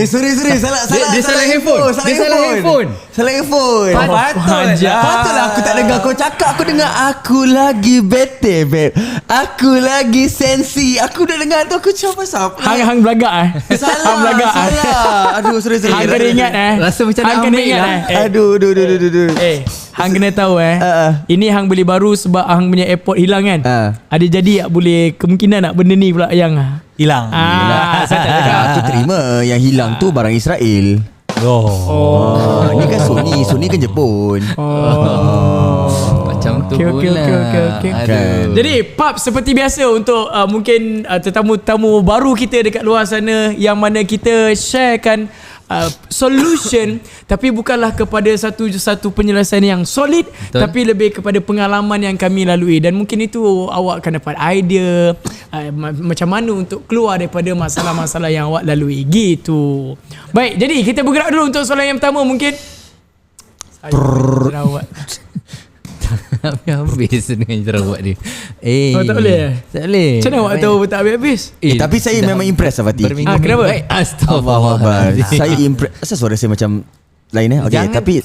Sorry Salah Dia salah handphone. Salah handphone. Patutlah aku tak dengar kau cakap. Aku dengar aku lagi better babe. Aku lagi sensi. Aku dah dengar tu. Aku cakap pasal Hang belagak Salah. Aduh sorry. Hang kena ingat Rasa macam nak Hang kena ambil ingat lah. Aduh. Hang kena tahu ini hang beli baru sebab hang punya airpod hilang kan. Ada jadi boleh kemungkinan nak benda ni pula yang hilang. Saya tak cakap. Aku terima yang hilang tu barang Israel. Ni kan Sony kan Jepun. Macam tu Okay. Aduh. Jadi Pub seperti biasa untuk mungkin tetamu-tetamu baru kita dekat luar sana yang mana kita sharekan solution tapi bukanlah kepada satu penyelesaian yang solid. Betul. Tapi lebih kepada pengalaman yang kami lalui dan mungkin itu awak akan dapat idea macam mana untuk keluar daripada masalah-masalah yang awak lalui gitu. Baik, jadi kita bergerak dulu untuk soalan yang pertama mungkin. Jerawat. Habis dengan jerawat dia. Tak boleh? Tak boleh. Macam mana awak tahu tak habis-habis? Tapi saya memang impress Fati. Kenapa? Astagfirullah. Saya impress. Asal suara saya macam lain Okay, tapi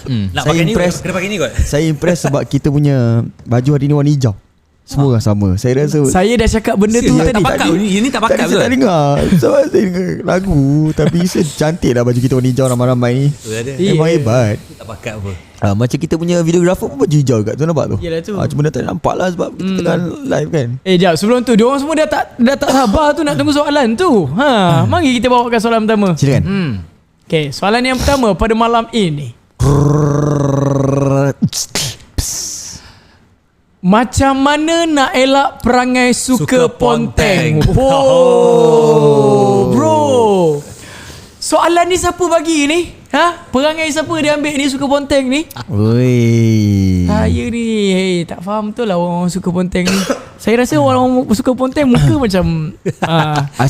Nak saya pakai ni impress. kena pakai ni kot. Saya impress sebab kita punya baju hari ni warna hijau. Semua orang sama. Saya rasa Saya dah cakap benda tu Tak tadi. pakai ini tak pakai tadi saya tak betul. dengar. Sebab saya dengar lagu. Tapi cantik lah baju kita warna hijau ramai-ramai ni. Memang hebat. Tak pakai apa. Macam kita punya videographer pun baju hijau kat tu, nampak tu? Yelah tu. Cuma dah tak nampak lah sebab kita tengah live kan. Jap, sebelum tu diorang semua dah tak sabar tu nak tunggu soalan tu. Mari kita bawakan soalan pertama. Silakan. Okay, soalan yang pertama pada malam ini. Macam mana nak elak perangai suka ponteng? Bro. Soalan ni siapa bagi ni? Perangai siapa dia ambil ni suka ponteng ni? Saya ni tak faham betul lah orang suka ponteng ni. Saya rasa orang suka ponteng muka macam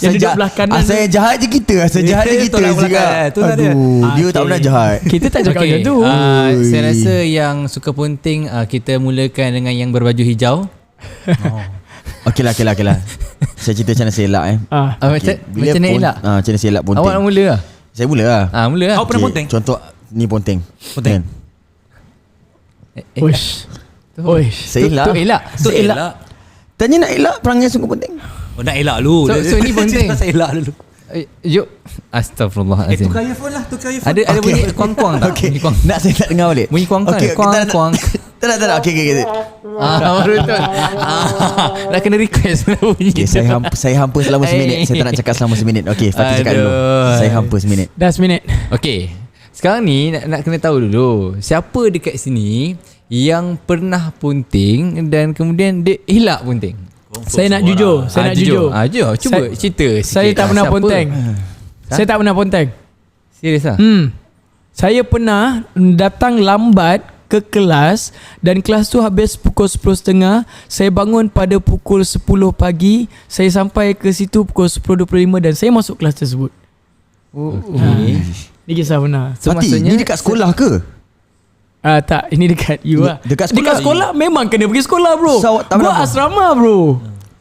yang duduk belah kanan. Asal jahat je kita. Dia tak pernah jahat. Kita tak cakap macam tu. Saya rasa yang suka ponteng kita mulakan dengan yang berbaju hijau. Okey lah. Saya cerita macam mana saya elak Macam mana elak? Macam mana saya elak ponteng. Awak nak mula lah? Saya mula lah. Mula lah. Awak pernah ponteng? Contoh ni ponteng. Kan? Oish. Saya elak. Tu elak. Tanya nak elak perangai suka ponteng. Nak elak dulu. So ni ponteng. Saya elak dulu. Yuk. Astagfirullahalazim. Tukar earphone lah. Ada bunyi kuang-kuang tak? Okey. Bunyi kuang. Nak saya tak dengar balik. Bunyi kuang-kuang. Kuang-kuang. Tak. Okey. Baru tu. Dah kena request bunyi. Okay, saya hampa selama seminit. Saya tak nak cakap selama seminit. Okey, Fatih cakap dulu. Saya hampa seminit. Dah seminit. Okey. Sekarang ni nak kena tahu dulu, siapa dekat sini yang pernah ponteng dan kemudian dia elak ponteng? Saya nak jujur. Cuba cerita sikit. Saya tak pernah Siapa? ponteng. Saya tak pernah ponteng. Serius lah? Saya pernah datang lambat ke kelas dan kelas tu habis pukul 10.30. Saya bangun pada pukul 10 pagi. Saya sampai ke situ pukul 10.25 dan saya masuk kelas tersebut. Okay. Ini kisah benar. So, Fatih, maksudnya ni dekat sekolah ke? Tak, ini dekat you lah. Dekat sekolah? Dekat sekolah memang kena pergi sekolah bro. So, awak tak gua pernah asrama bro.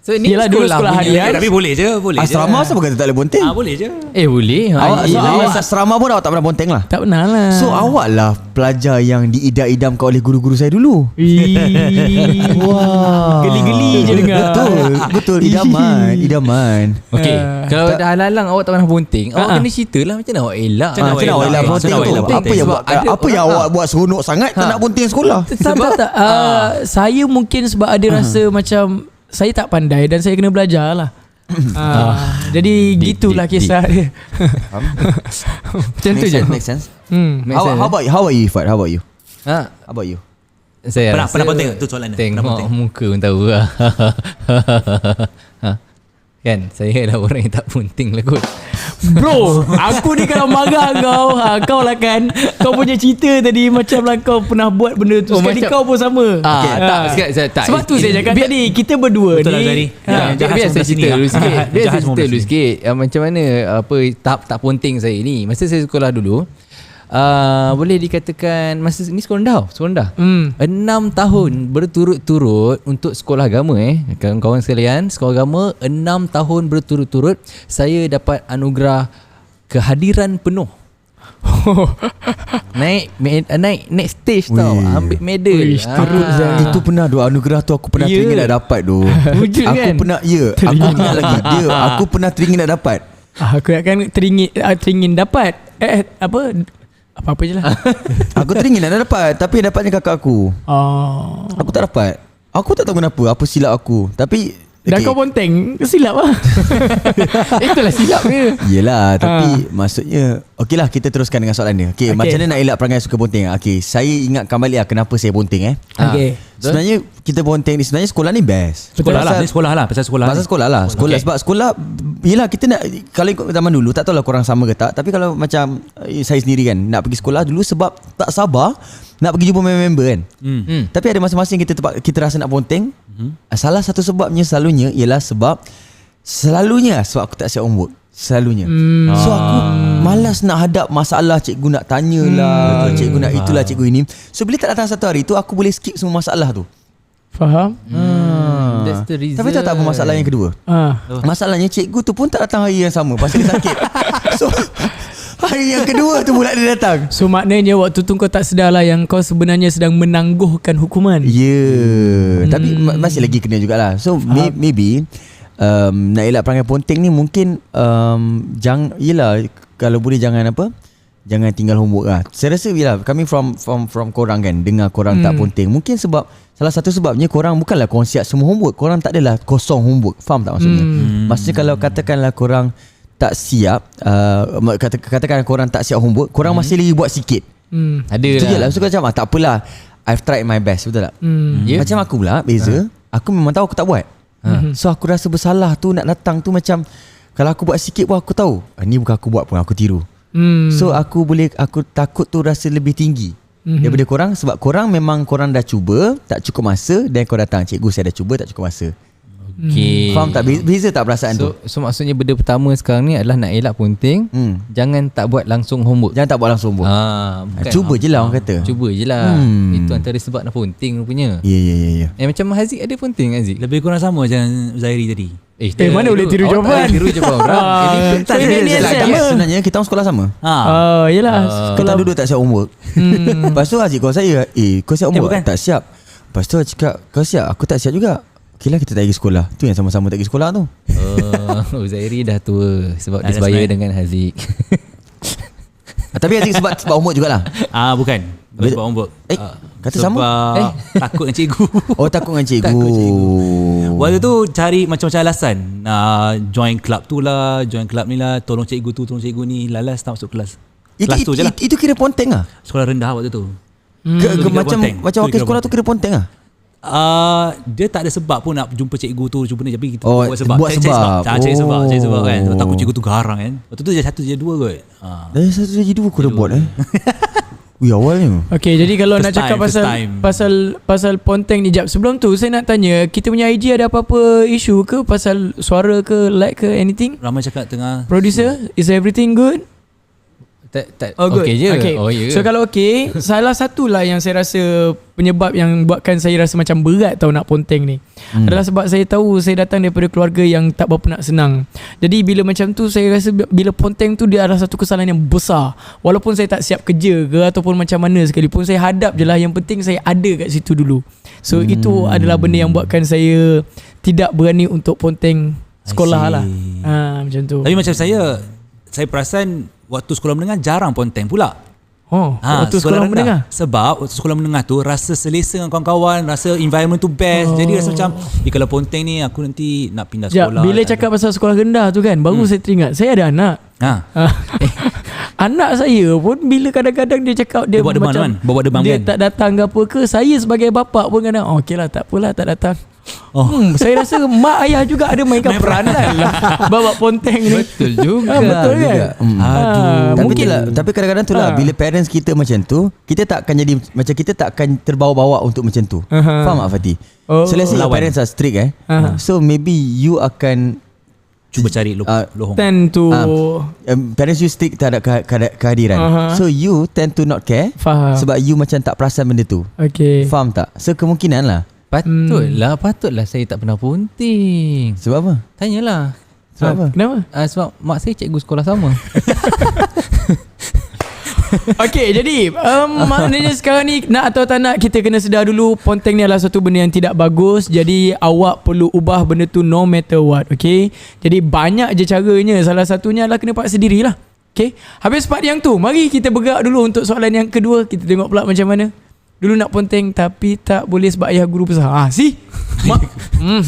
So ni Yelah, dulu sekolah punya- harian. Tapi boleh je. Asrama siapa kata tak boleh ponteng? Boleh je. Boleh. Awak asrama pun awak tak pernah ponteng lah. Tak pernah lah. So awak lah pelajar yang diidam-idamkan oleh guru-guru saya dulu. Wah. Geli-geli je dengar. Betul. Idaman. Okey, kalau dah halang awak tak pernah ponteng, awak kena cerita lah macam mana awak elak. Macam mana awak elak ponteng tu? Apa yang awak buat seronok sangat tak nak ponteng sekolah? Tak. Saya mungkin sebab ada rasa macam saya tak pandai dan saya kena belajar lah. Jadi gitulah kisah dia. Macam tu je. Make sense. How about you, Ifat? How about you? Saya Pernah ponteng tu soalan dia. Pernah tengok ponteng. muka pun tahu lah. Kan saya adalah orang yang tak ponteng lah kot. Bro, aku ni kalau marah kau, kau lah kan. Kau punya cerita tadi macam lah kau pernah buat benda tu. Sekali macam- kau pun sama. Tak. Sebab tu saya cakap tadi, kita berdua Betul lah, ni. Zari. Biar saya cerita dulu sikit. Jahat semua belah sini. Macam mana tak ponteng saya ni. Masa saya sekolah dulu, boleh dikatakan masa ni sekolah rendah. 6 tahun berturut-turut untuk sekolah agama kawan-kawan sekalian, sekolah agama 6 tahun berturut-turut saya dapat anugerah kehadiran penuh. Naik stage tau, ambil medal. Itu pernah doa anugerah tu aku pernah teringin nak dapat tu. Wujud Aku kan? pernah aku ingat lagi dia. Aku pernah teringin nak dapat. Aku kan teringin dapat apa je lah. Aku teringin nak dapat, tapi dapatnya kakak aku. Aku tak dapat. Aku tak tahu kenapa, apa silap aku. Tapi Dah kau ponteng, silap lah. Itulah silap dia. Yelah, tapi maksudnya okeylah, kita teruskan dengan soalan dia. Okey, macam mana nak elak perangai suka ponteng? Okey, saya ingat kembali kenapa saya ponteng Okey. Sebenarnya kita ponteng ni, sebenarnya sekolah ni best. Sekolah lah, pasal sekolah. Pasal sekolah lah. Sekolah sebab sekolah, yelah kita nak, kalau ikut zaman dulu tak tahulah korang sama ke tak, tapi kalau macam saya sendiri kan nak pergi sekolah dulu sebab tak sabar nak pergi jumpa member kan. Tapi ada masa-masa kita rasa nak ponteng. Salah satu sebabnya selalunya ialah sebab aku tak siap homework. Selalunya. So aku malas nak hadap masalah, cikgu nak tanyalah, cikgu nak itulah, cikgu ini. So bila tak datang satu hari tu, aku boleh skip semua masalah tu. Faham? That's the reason. Tapi tahu tak apa masalah yang kedua? Masalahnya cikgu tu pun tak datang hari yang sama pasal dia sakit. So hari yang kedua tu pula dia datang. So maknanya waktu tu kau tak sedar lah yang kau sebenarnya sedang menangguhkan hukuman. Tapi masih lagi kena jugalah. So maybe nak elak perangai ponteng ni mungkin yelah, kalau boleh jangan tinggal homework lah. Saya rasa yelah, coming from korang kan, dengar korang tak ponteng, mungkin sebab salah satu sebabnya korang bukanlah korang siap semua homework. Korang tak adalah kosong homework. Faham tak maksudnya? Maksudnya kalau katakanlah korang tak siap, katakan korang tak siap homework, korang masih lagi buat sikit. Ada itu lah. je lah. So macam tak apalah, I've tried my best. Betul tak? Macam aku pula beza, aku memang tahu aku tak buat. So aku rasa bersalah tu nak datang tu, macam kalau aku buat sikit pun aku tahu ni bukan aku buat pun, aku tiru. So aku takut tu rasa lebih tinggi daripada korang, sebab korang memang korang dah cuba, tak cukup masa, dan kau datang, cikgu saya dah cuba, tak cukup masa. Okay. Faham tak? Beza tak perasaan tu? So maksudnya benda pertama sekarang ni adalah nak elak ponteng. Jangan tak buat langsung homework. Jangan tak buat langsung homework. Cuba je lah orang kata. Cuba je lah. Itu antara sebab nak ponteng rupanya. Ya. Macam Haziq ada ponteng Haziq? Lebih kurang sama macam Zairi tadi. Mana boleh tiru jawapan? Tiru jawapan orang. Sebenarnya kita orang sekolah sama. Yelah. Kita duduk tak siap homework. Lepas tu Haziq call saya, kau siap homework? Tak siap. Lepas tu Haziq cakap, kau siap? Aku tak siap juga. Okay lah, kita tak pergi sekolah. Tu yang sama-sama tak pergi sekolah tu. Zairi dah tua sebab dia sebaya dengan Haziq. Tapi Haziq sebab homework jugalah. Bukan sebab homework. Kata sebab sama? takut dengan cikgu. Takut dengan cikgu. Waktu tu cari macam-macam alasan. Join club tu lah, join club ni lah, tolong cikgu tu, tolong cikgu ni. Lalas tak masuk kelas. Kelas tu je lah. Itu kira ponteng lah? Sekolah rendah waktu tu. Macam wakil sekolah tu kira ponteng lah? Dia tak ada sebab pun nak jumpa cikgu tu, tapi kita buat sebab. Cari sebab kan. Sebab takut cikgu tu garang kan. Waktu tu dia 1 je 2 kot. Dari 1 je 2 aku dah buat awalnya. Okay, jadi kalau nak cakap pasal ponteng ni, jap sebelum tu saya nak tanya, kita punya IG ada apa-apa isu ke pasal suara ke, like ke, anything? Ramai cakap tengah Producer, is everything good? Good. Okay je. Okay. So kalau salah satulah yang saya rasa penyebab yang buatkan saya rasa macam berat tau nak ponteng ni adalah sebab saya tahu saya datang daripada keluarga yang tak berapa nak senang. Jadi bila macam tu, saya rasa bila ponteng tu dia adalah satu kesalahan yang besar. Walaupun saya tak siap kerja ke ataupun macam mana sekalipun, saya hadap je lah, yang penting saya ada kat situ dulu. So itu adalah benda yang buatkan saya tidak berani untuk ponteng sekolah lah. Macam tu. Tapi macam saya perasan waktu sekolah menengah jarang ponteng pula. Waktu sekolah menengah. Sebab waktu sekolah menengah tu rasa selesa dengan kawan-kawan, rasa environment tu best. Jadi rasa macam kalau ponteng ni aku nanti nak pindah sekolah. Bila cakap pasal sekolah rendah tu kan, baru saya teringat saya ada anak. Anak saya pun bila kadang-kadang dia cakap dia bawa demam dia kan? tak datang ke apa ke, saya sebagai bapak pun kadang okeylah, tak apalah, tak datang. Saya rasa mak ayah juga ada mainkan peranan lah bawa ponteng ni. Betul juga. Betul kan? Tapi kadang-kadang tu lah, bila parents kita macam tu, kita tak akan jadi macam, kita tak akan terbawa-bawa untuk macam tu. Faham tak Fatih? So let's say your parents are strict so maybe you akan cuba cari lohong. Tend to parents you strict terhadap kehadiran. So you tend to not care. Faham. Sebab you macam tak perasan benda tu. Faham tak? So kemungkinan lah. Patutlah saya tak pernah ponteng. Sebab apa? Tanyalah. Sebab apa? Kenapa? Sebab mak saya cikgu sekolah sama. Okey, jadi maknanya sekarang ni nak atau tak nak, kita kena sedar dulu ponteng ni adalah satu benda yang tidak bagus. Jadi awak perlu ubah benda tu no matter what. Okey, jadi banyak je caranya. Salah satunya adalah kena paksa diri lah. Okey, habis part yang tu, mari kita bergerak dulu untuk soalan yang kedua. Kita tengok pula macam mana. Dulu nak ponteng tapi tak boleh sebab ayah guru besar. Mak,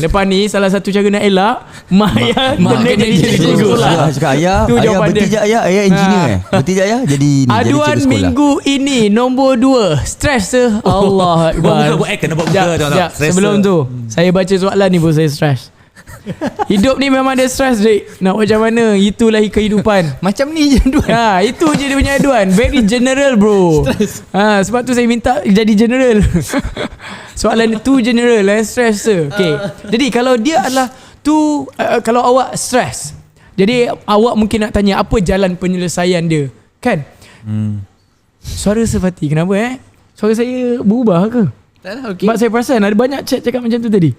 lepas ni salah satu cara nak elak, mak ayah kena jadi cikgu sekolah. Cakap ayah, Tu ayah jawapan berhenti dia. je ayah engineer Berhenti je ayah jadi ni, jadi Aduan cikgu sekolah. minggu ini nombor 2, stres tu. Allah Akbar. Buat act, kena buat muka Sekejap, tau, sekejap. stress Sebelum tu, saya baca soalan ni pun saya stres. Hidup ni memang ada stres, Dik. Nak macam mana? Itulah kehidupan. Macam ni je Duan. Itu je dia punya aduan. Very general, bro. Sebab tu saya minta jadi general. Soalan tu general, stress tu. Okay. Jadi kalau dia adalah tu, kalau awak stres, jadi awak mungkin nak tanya apa jalan penyelesaian dia, kan? Suara Sefati, kenapa Suara saya berubah ke? Tak lah, okey. Mak saya perasan ada banyak chat cakap macam tu tadi.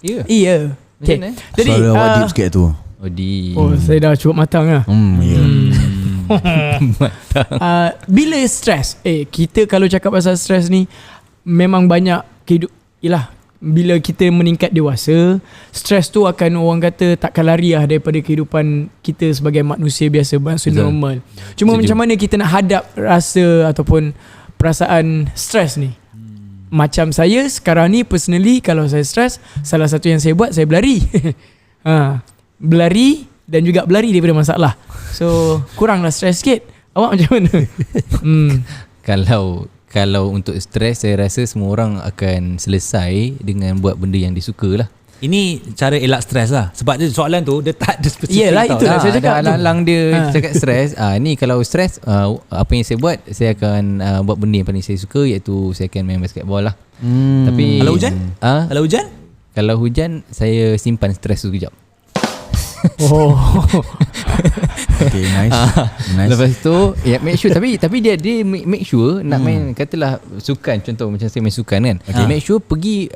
Ya. Iya. Okay. Macam mana? Jadi Suara awak deep sikit tu. saya dah cukup matang lah. Ya. Bila stres, kita kalau cakap pasal stres ni memang banyak bila kita meningkat dewasa, stres tu akan orang kata takkan lari lah daripada kehidupan kita sebagai manusia biasa, manusia normal. Cuma macam mana kita nak hadap rasa ataupun perasaan stres ni. Macam saya sekarang ni personally, kalau saya stres, salah satu yang saya buat, saya berlari. Berlari dan juga berlari daripada masalah. So kuranglah stres sikit. Awak macam mana? Kalau untuk stres, saya rasa semua orang akan selesai dengan buat benda yang disuka lah. Ini cara elak stres lah. Sebab dia soalan tu dia tak ada spesifik. Yelah, tau. itulah saya cakap. Alang-alang dia cakap stres. Ni kalau stres, apa yang saya buat, saya akan buat benda yang paling saya suka, iaitu saya akan main basketball lah. Tapi Kalau hujan? Kalau hujan? Kalau hujan, saya simpan stres tu sekejap. Okay, nice. Lepas tu make sure, tapi dia make sure nak main, katalah sukan, contoh macam saya main sukan kan, make sure pergi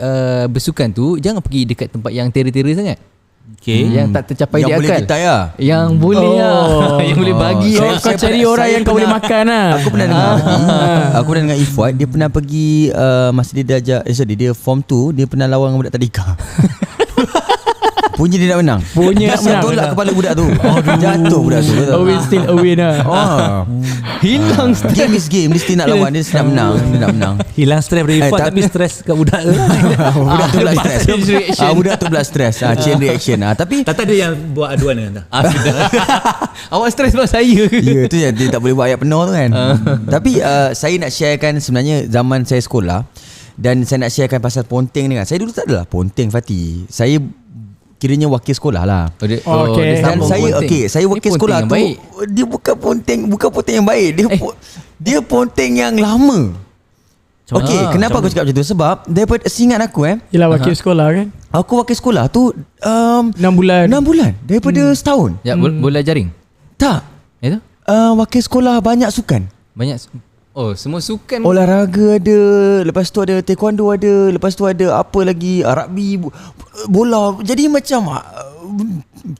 bersukan tu jangan pergi dekat tempat yang tera-tera sangat. Yang tak tercapai Yang di boleh akal. kita ya. Yang boleh yang boleh bagi. Kau cari orang yang kau boleh makan lah. Aku pernah dengar Aku pernah dengar Ifwat, dia pernah pergi masa dia dah dia form 2, dia pernah lawan dengan budak tadika. Punya dia nak menang. Punya Dia menang. tolak kepala budak tu. Jatuh budak tu. A win still a win lah. Hilang stres. Game is game. Dia still nak lawan. Dia still nak menang. Dia nak menang. Hilang stres dari Ifat, tapi stres kat budak tu. Budak tu pula stres. chain reaction. Budak tu pula stres. Chain reaction. Tapi Tak ada yang buat aduan ni. Awak stres sebab saya ke? ya, tu je dia tak boleh buat ayat penuh tu kan. Tapi saya nak sharekan sebenarnya zaman saya sekolah, dan saya nak sharekan pasal ponteng ni kan. Saya dulu tak adalah ponteng, Fatih. Saya kiranya wakil sekolah lah. Okay. dia Dan sambung saya ponteng. saya wakil Ni sekolah ponteng tu yang baik. dia bukan ponteng yang baik. Dia ponteng yang lama. Okey, kenapa aku cakap macam tu? Sebab daripada seingat aku Yelah wakil sekolah kan. aku wakil sekolah tu 6 bulan. 6 bulan daripada setahun. Ya, bola jaring. Tak. Itu? Wakil sekolah banyak sukan. Banyak semua sukan. Olahraga ada, lepas tu ada taekwondo ada, lepas tu ada apa lagi, rugby, bola. Jadi macam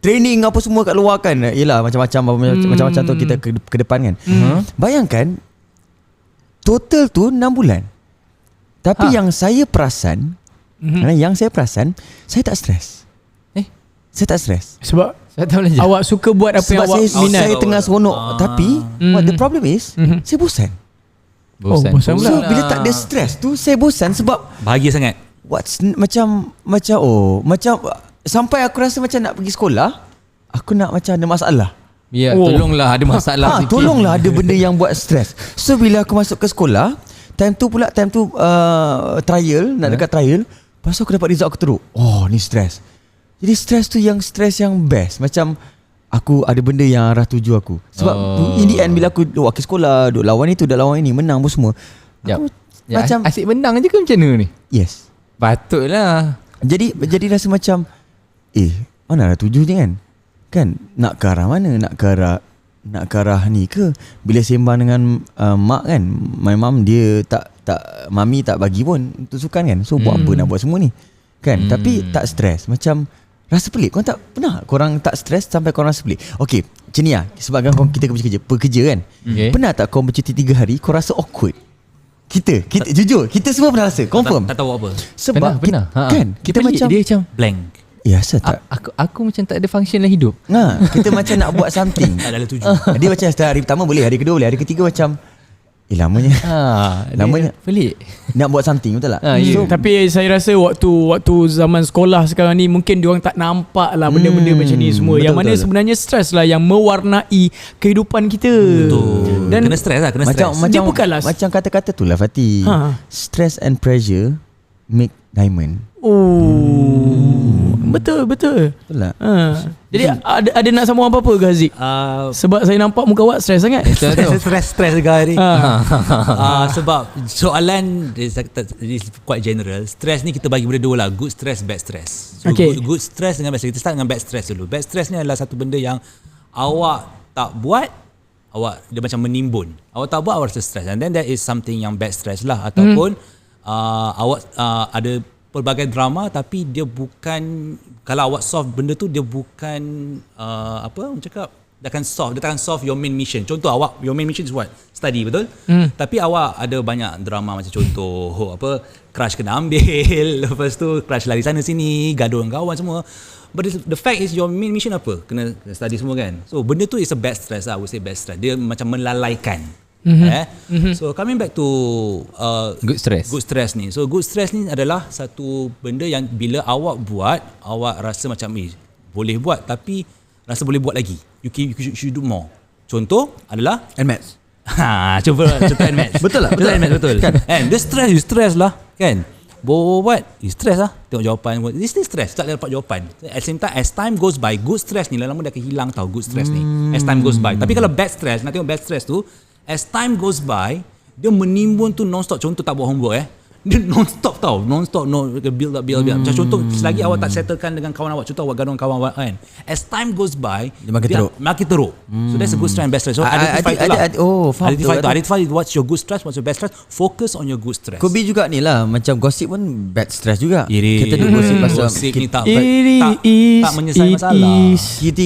training apa semua kat luar kan. Yelah macam-macam tu kita ke depan kan. Bayangkan total tu 6 bulan. Tapi yang saya perasan, saya tak stres. Saya tak stres. Sebab Saya tak belajar. awak suka buat apa yang Sebab awak saya, minat. saya tengah seronok. Tapi what the problem is, saya bosan. bosan pula. So bila tak ada stres tu, saya bosan sebab Bahagia sangat. macam sampai aku rasa macam nak pergi sekolah, aku nak macam ada masalah. Ya, tolonglah ada masalah sikit. Tolonglah ada benda yang buat stres. So bila aku masuk ke sekolah, time tu trial, nak dekat trial, lepas tu aku dapat result aku teruk. Oh, ni stres. Jadi stres tu yang best. Macam aku ada benda yang arah tuju aku. Sebab in the end bila aku wakil sekolah, duk lawan itu, duk lawan ini, menang pun semua. Aku macam asyik menang je ke macam mana ni? yes. Patutlah. Jadi rasa macam mana arah tuju je kan? Kan nak ke arah mana? Nak ke arah ni ke? Bila sembang dengan mak kan, my mum dia mami tak bagi pun untuk sukan kan. So buat apa nak buat semua ni? Kan? Tapi tak stres. Macam Rasa pelik. Korang tak pernah? Korang tak stres sampai korang rasa pelik? Okay, macam ni lah. Sebab kan kita pekerja kan. Pernah tak korang bercuti 3 hari, korang rasa awkward? Kita jujur, kita semua pernah rasa. Confirm. Tak tahu apa. Sebab Pernah. kan kita pelik, macam dia macam Blank. ya asal tak. aku macam tak ada function dalam hidup. Kita macam nak buat something. Tak ada tuju. Dia macam hari pertama boleh, hari kedua boleh, hari ketiga macam lamanya. Namanya pelik. nak buat something, betul tak? Tapi saya rasa waktu zaman sekolah sekarang ni mungkin diorang tak nampak lah benda-benda macam ni semua. Betul, Yang mana betul. sebenarnya stres lah yang mewarnai kehidupan kita. Betul. Dan Kena stres lah, kena stres. Dia bukanlah macam kata-kata tu lah Fatih. Stress and pressure make diamond. Betul. Betul tak? Jadi ada nak sambung apa-apa ke Haziq? Sebab saya nampak muka awak stres sangat. Stres juga hari. Sebab soalan is quite general. Stress ni kita bagi benda dua lah, good stress, bad stress. So good stress dengan bad stress. Kita start dengan bad stress dulu. Bad stress ni adalah satu benda yang awak tak buat, dia macam menimbun. Awak tak buat, awak rasa stress, and then that is something yang bad stress lah. Ataupun awak ada pelbagai drama tapi dia bukan, kalau awak solve benda tu dia bukan orang cakap dia akan solve your main mission. Contoh awak, your main mission is what? Study, betul? Tapi awak ada banyak drama macam contoh crush kena ambil, lepas tu crush lari sana sini, gaduh dengan kawan semua. But the fact is your main mission apa? Kena study semua kan. So benda tu is a bad stress lah, I would say bad stress. Dia macam melalaikan. So coming back to Good stress ni. So good stress ni adalah satu benda yang bila awak buat, awak rasa macam boleh buat tapi rasa boleh buat lagi. You should do more. Contoh adalah NMATS. Contoh NMATS. Betul lah, Contoh NMATS betul. Kan? And dia stress lah kan. Buat you stress lah. Tengok jawapan, this is stress, tak dapat jawapan. At the same time, as time goes by, good stress ni lama-lama dia akan hilang tau, good stress ni. As time goes by. Tapi kalau bad stress, nak tengok bad stress tu, as time goes by, dia menimbun tu non-stop. Contoh tak buat homework dia non-stop tau, non-stop, build up. Macam contoh, selagi awak tak settlekan dengan kawan awak, contoh awak gaduh dengan kawan awak kan, as time goes by, dia makin teruk. So that's a good stress and bad stress. So identify what's your good stress, what's your bad stress. Focus on your good stress. Could be juga ni lah, macam gossip pun bad stress juga. Iri. Kita duk gosip pasal Gossip ni tak menyelesaikan it masalah.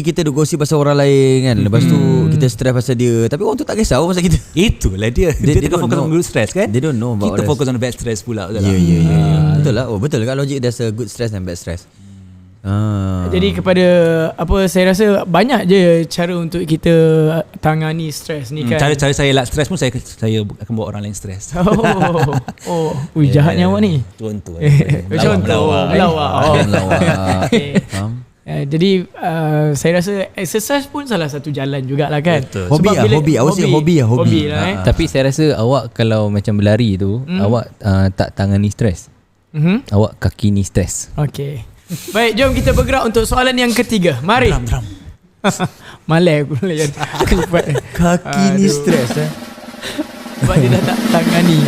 kita duk gosip pasal orang lain kan. Lepas tu kita stress pasal dia, tapi orang tu tak kisah pasal kita. Itulah dia. Dia don't fokus know. on good stress kan. They don't know about Kita others. fokus on the bad stress pula. Betul Ya. Betul lah. Betul kan logik, there's a good stress and bad stress. Jadi kepada saya rasa banyak je cara untuk kita tangani stres ni kan. Cara saya elak stres pun saya akan buat orang lain stres. Jahatnya awak ni. Contoh. Melawak. Faham? Jadi saya rasa exercise pun salah satu jalan jugalah kan. Betul. Hobi lah, hobi. I would say hobi lah. Tapi saya rasa awak kalau macam berlari tu, awak tak tangani stres. Awak kaki ni stres. Okay. Baik, jom kita bergerak untuk soalan yang ketiga. Mari. Drum. Malai aku layan. Kaki ni stres Sebab dia dah tak tangani.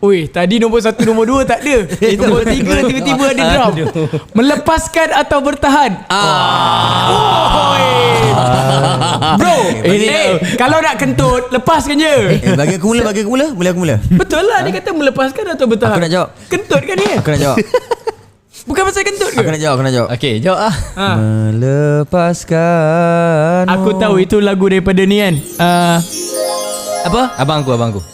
Oi, tadi nombor 1, nombor 2 tak ada. Nombor 3 tiba-tiba ada drum. Melepaskan atau bertahan? Bro, kalau nak kentut, lepaskan je. Bagi aku mula. Boleh aku mula? Betul lah, dia kata melepaskan atau bertahan. Aku nak jawab. Kentut kan ni? Aku nak jawab. Bukan pasal kentut ke? Aku nak jawab. Okay, jawab lah. Melepaskan. Aku tahu itu lagu daripada ni kan. Apa? Abang aku.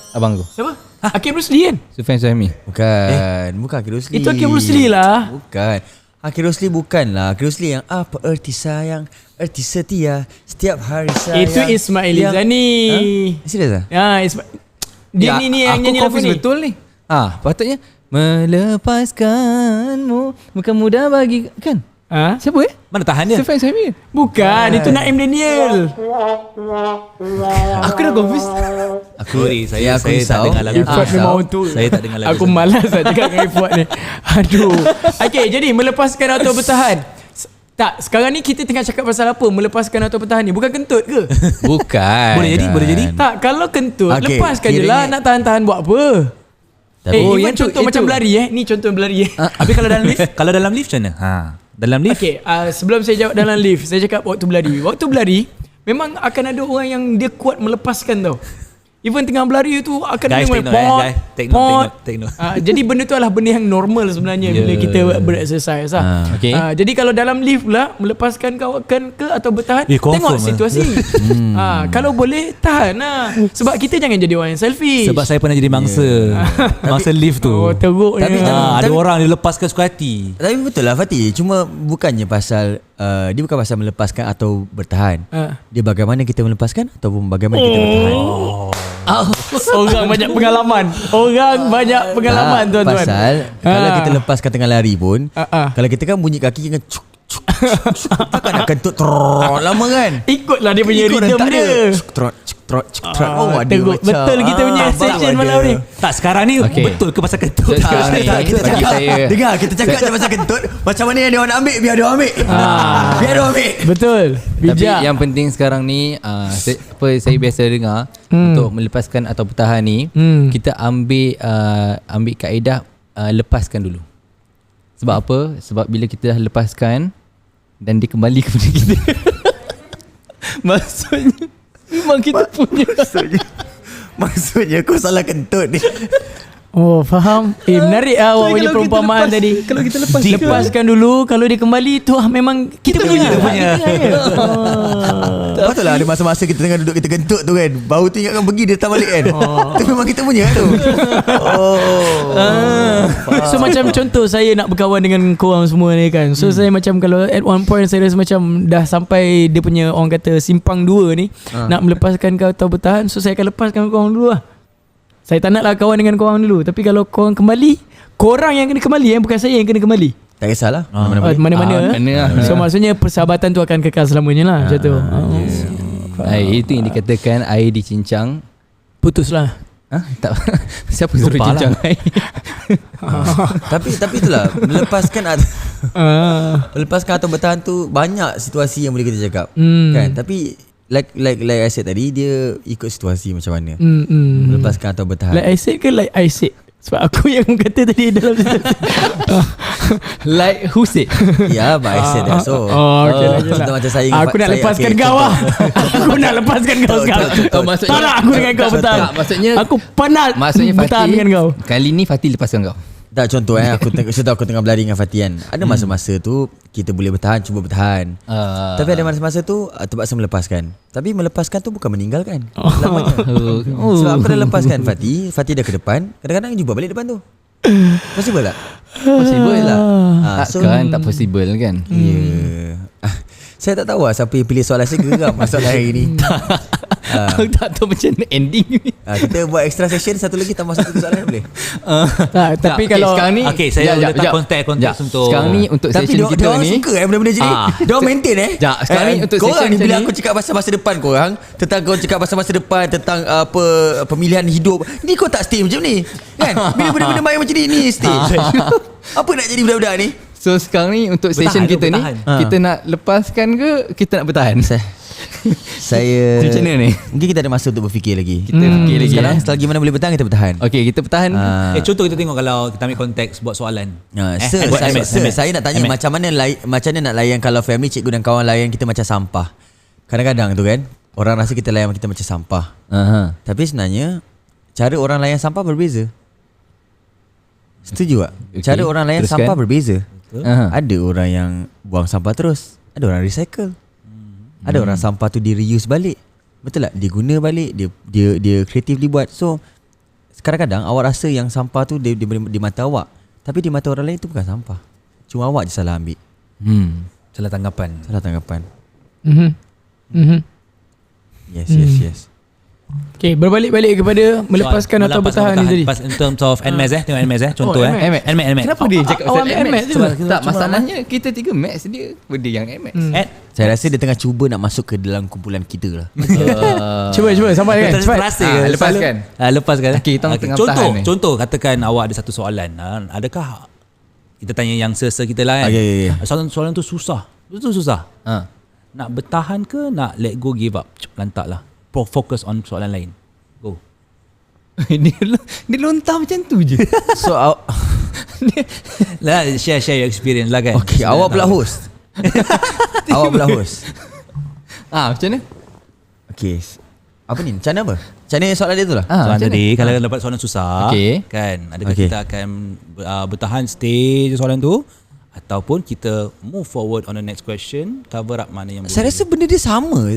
Siapa? Hakim Rusli kan? Sufian Suhaimi. Bukan Hakim Rusli. Itu Hakim Rusli lah. Bukan. Hakim Rusli bukanlah. Hakim Rusli yang apa erti sayang, erti setia, setiap hari sayang. Itu Ismail Izani. Serius lah? Ya, dia ni yang nyanyi lagu ni. Betul ni. Patutnya melepaskanmu bukan mudah bagi kan? Siapa Mana tahan dia? Sufian Suhaimi. Bukan, itu Naim Daniel. Aku dah confused. Sorry, saya tak dengar lagu. Ifat memang tu. Saya tak dengar lagu. Aku malas nak cakap dengan Ifat ni. Aduh. Okay, jadi melepaskan atau bertahan? Tak, sekarang ni kita tengah cakap pasal apa? Melepaskan atau bertahan ni? Bukan kentut ke? Bukan. Boleh jadi. Tak, kalau kentut, Okay, lepaskan je lah. Nak tahan-tahan buat apa? Even contoh macam berlari ni contoh berlari Tapi kalau dalam lift macam mana? Dalam lift? Okay, sebelum saya jawab dalam lift, saya cakap waktu berlari memang akan ada orang yang dia kuat melepaskan tau. Even tengah berlari tu akan Guys, dengar take note, guys. Take note. Jadi benda tu adalah benda yang normal sebenarnya bila kita berexercise lah. Okay. Jadi kalau dalam lift pula melepaskan kawakan ke atau bertahan, confirm tengok lah. situasi. Kalau boleh tahan lah. Sebab kita jangan jadi orang yang selfish. Sebab saya pernah jadi mangsa mangsa lift tu. Oh, teruk. Tapi- Ada orang dia lepaskan suka hati. Tapi betul lah Fatih. Cuma bukannya pasal dia bukan pasal melepaskan atau bertahan. Dia bagaimana kita melepaskan ataupun bagaimana kita bertahan. Orang banyak pengalaman. Orang banyak pengalaman Tak, tuan-tuan. Pasal kalau kita lepaskan tengah lari pun, kalau kita kan bunyi kaki kan cuk cuk cuk, takkan nak kentut trot lama kan. Ikutlah dia punya Ikut rhythm rentak dia. Cuk trot cuk trot cuk trot. Oh ada teruk. macam Betul kita punya session malam ni. Tak, sekarang ni betul ke pasal kentut? So, sekarang ni kita bagi cakap saya dengar kita cakap je pasal kentut. Macam mana yang dia orang nak ambil, biar dia orang ambil. Biar dia orang ambil. Betul. Tapi Bijak. yang penting sekarang ni saya biasa dengar untuk melepaskan atau bertahan ni, kita ambil kaedah lepaskan dulu. Sebab apa? Sebab bila kita dah lepaskan dan dia kembali kepada kita, maksudnya memang kita punya. Maksudnya kau salah kentut ni. Oh, faham. Menarik lah awak punya perumpamaan tadi. Kalau kita Lepaskan dulu. Kalau dia kembali tu memang kita punya. Betul lah ada masa-masa kita tengah duduk kita kentut tu kan. Baru tu ingatkan pergi dia datang balik kan. Itu memang kita punya tu. So macam contoh saya nak berkawan dengan korang semua ni kan. So saya macam kalau at one point saya rasa macam dah sampai dia punya orang kata simpang dua ni, nak melepaskan kau atau bertahan. So saya akan lepaskan korang dulu lah. Saya tak naklah kawan dengan korang dulu. Tapi kalau korang kembali, korang yang kena kembali, bukan saya yang kena kembali. Tak kisahlah. Mana-mana. kena lah. So maksudnya persahabatan tu akan kekal selamanya lah. Macam tu. Itu yang dikatakan air dicincang. Putuslah. Tak. Siapa suruh Lupa cincang air? Tapi itulah melepaskan atau bertahan tu banyak situasi yang boleh kita cakap. Kan? Tapi like I said tadi, dia ikut situasi macam mana. Melepaskan atau bertahan. Like I said ke like I said? Sebab aku yang kata tadi dalam situasi. Like who said? Ya, but I said that. So Okay. contoh macam saya Aku nak lepaskan kau lah. Aku nak lepaskan kau sekarang. Oh, maksudnya Tak nak aku dengan kau bertahan. Tak, maksudnya Aku penat maksudnya bertahan Fatih dengan kau. kali ni Fatih lepaskan kau. Tak, contoh aku tengah berlari dengan Fatian. Ada masa-masa tu kita boleh bertahan, cuba bertahan. Tapi ada masa-masa tu terpaksa melepaskan. Tapi melepaskan tu bukan meninggalkan. Selamanya. Sebab aku dah lepaskan Fatih dah ke depan. Kadang-kadang jumpa balik depan tu. Possible tak? Possible lah. So, Tak possible kan? ya. Saya tak tahu lah siapa yang pilih soalan saya geram masalah hari ni. Aku tak tahu macam mana ending ni. Kita buat extra session satu lagi tambah satu soalan boleh? Tapi Okay, kalau sekarang ni Saya letak konteks untuk sekarang ni untuk Tapi session kita dia orang ni suka benda-benda macam ni. Dia orang maintain sekarang ni untuk korang session ni bila macam aku cakap pasal masa depan korang, tentang kau cakap pasal masa depan, tentang apa pemilihan hidup, ni kau tak stay macam ni kan? Bila benda-benda main macam ni stay. Apa nak jadi budak-budak ni? So sekarang ni untuk session kita ni, kita nak lepaskan ke kita nak bertahan? Saya Macam mana ni? mungkin kita ada masa untuk berfikir lagi. Kita fikir lagi. Sekarang selagi mana boleh bertahan kita bertahan. Okey, kita bertahan. contoh kita tengok kalau kita ambil konteks buat soalan. Sir, buat sir, MS. saya nak tanya macam mana nak layan kalau family, cikgu dan kawan layan kita macam sampah. Kadang-kadang tu kan orang rasa kita layan kita macam sampah. Tapi sebenarnya cara orang layan sampah berbeza. Setuju tak? Okay. Cara orang layan Teruskan. sampah berbeza. Aha. Ada orang yang buang sampah terus, ada orang recycle. Ada orang sampah tu di reuse balik. Betul tak? Dia guna balik, dia creatively buat. So kadang-kadang awak rasa yang sampah tu di mata awak, tapi di mata orang lain tu bukan sampah. Cuma awak je salah ambil. Salah tanggapan. Salah tanggapan. Yes. Okay, berbalik-balik kepada melepaskan atau bertahan ni tadi. In terms of NMAX tengok NMAX contoh NMAX. Kenapa dia cakap awak pasal ambil MX? MX je? Tak, masalahnya kita tiga max dia benda yang MX. Saya rasa dia tengah cuba nak masuk ke dalam kumpulan kita lah. Cuba sampai kan. Cepat. Lepaskan. Lepaskan. Okey, kita tengah bertahan ni. Contoh katakan awak ada satu soalan. Adakah kita tanya yang sersa kita lah kan? Okay. Soalan tu susah. Betul susah. Nak bertahan ke nak let go, give up? Lantak lah. Fokus on soalan lain. Go. Dia lontar macam tu je. So Lah share your experience lah kan. okay, awak pula host. Awak pula host. Macam mana? Okay, Apa ni? Macam mana apa? Macam mana soalan dia tu lah? Soalan macam tadi kalau dapat soalan susah, Okey. kan, adakah Okey. kita akan bertahan stay je soalan tu ataupun kita move forward on the next question, cover up mana yang Saya rasa benda dia sama.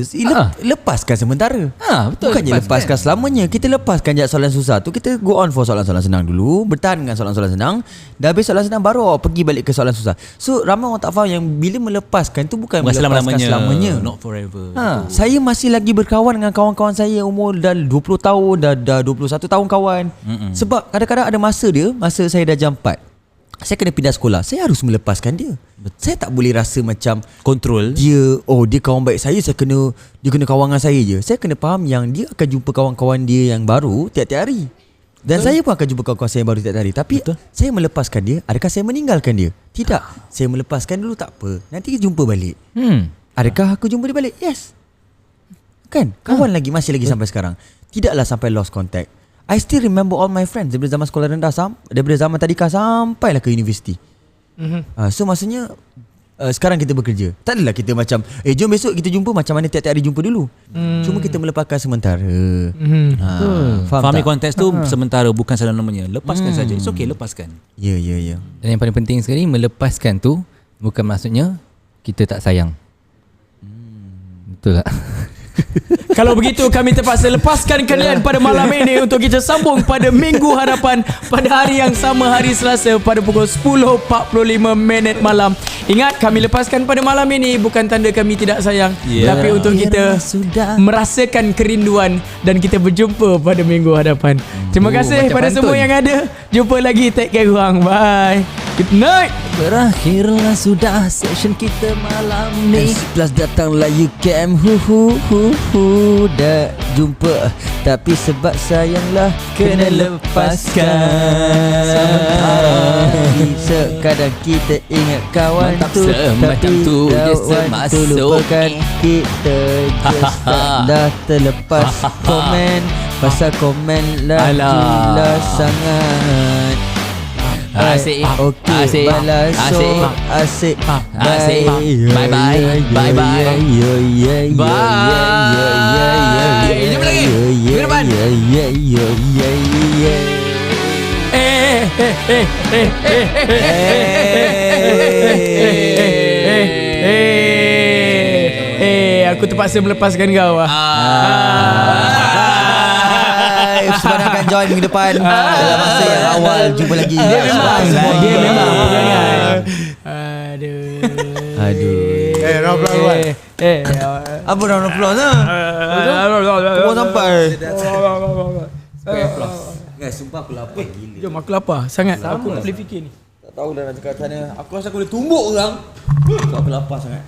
Lepaskan sementara. Betul. Bukannya lepaskan selamanya. Kita lepaskan je soalan susah tu. Kita go on for soalan-soalan senang dulu. Bertahan dengan soalan-soalan senang. Dah habis soalan senang baru pergi balik ke soalan susah. So ramai orang tak faham yang bila melepaskan tu bukan melepaskan selamanya. Not forever. Saya masih lagi berkawan dengan kawan-kawan saya umur dah 20 tahun, dah 21 tahun kawan. Sebab kadang-kadang ada masa saya dah jam 4. Saya kena pindah sekolah. Saya harus melepaskan dia. Saya tak boleh rasa macam Control. dia kawan baik saya, dia kena kawan dengan saya je. Saya kena faham yang dia akan jumpa kawan-kawan dia yang baru tiap-tiap hari. Dan saya pun akan jumpa kawan-kawan saya yang baru tiap-tiap hari. Tapi saya melepaskan dia, adakah saya meninggalkan dia? Tidak. Saya melepaskan dulu, tak apa. Nanti kita jumpa balik. Adakah aku jumpa dia balik? Yes. Kan? Kawan masih lagi sampai sekarang. Tidaklah sampai lost contact. I still remember all my friends daripada zaman sekolah rendah, daripada zaman tadika sampailah ke universiti. So maksudnya sekarang kita bekerja. Tak adalah kita macam jom besok kita jumpa macam mana tiap-tiap hari jumpa dulu. Cuma kita melepaskan sementara. Fahami konteks tu sementara, bukan selama-lamanya. Lepaskan saja. It's okay, lepaskan. Ya. Dan yang paling penting sekali, melepaskan tu bukan maksudnya kita tak sayang. Betul tak? Kalau begitu kami terpaksa lepaskan kalian pada malam ini untuk kita sambung pada Minggu Hadapan pada hari yang sama, hari Selasa pada pukul 10.45 malam. Ingat, kami lepaskan pada malam ini bukan tanda kami tidak sayang, tapi untuk kita merasakan kerinduan dan kita berjumpa pada Minggu Hadapan. Terima kasih macam pada pantun. semua yang ada. Jumpa lagi, take care korang. Bye. Good night. Berakhirlah sudah session kita malam ni. Plus datanglah UKM dah jumpa, tapi sebab sayanglah kena lepaskan. Sekadang kita ingat kawan Mantap, tu, semacam tapi tu je dah semasuk. waktu lupakan kita. Just dah terlepas komen. Pasal komen lajulah sangat. Asyik. Okey, Asyik. balas Asyik. asyik. Asyik. Bye bye. Bye bye. Bye. Jumpa lagi. Minggu depan. Aku terpaksa melepaskan kau. Sebenarnya akan join minggu depan dalam masa yang awal. Jumpa lagi. Dia memang pegangan. Aduh. Round applause. Apa round applause lah? Kau sampai. Guys, sumpah aku lapar gila. Jom, aku lapar sangat. Aku nak boleh fikir ni. Tak tahu dah nak cakap macam mana. Aku rasa aku boleh tumbuk orang. Aku lapar sangat.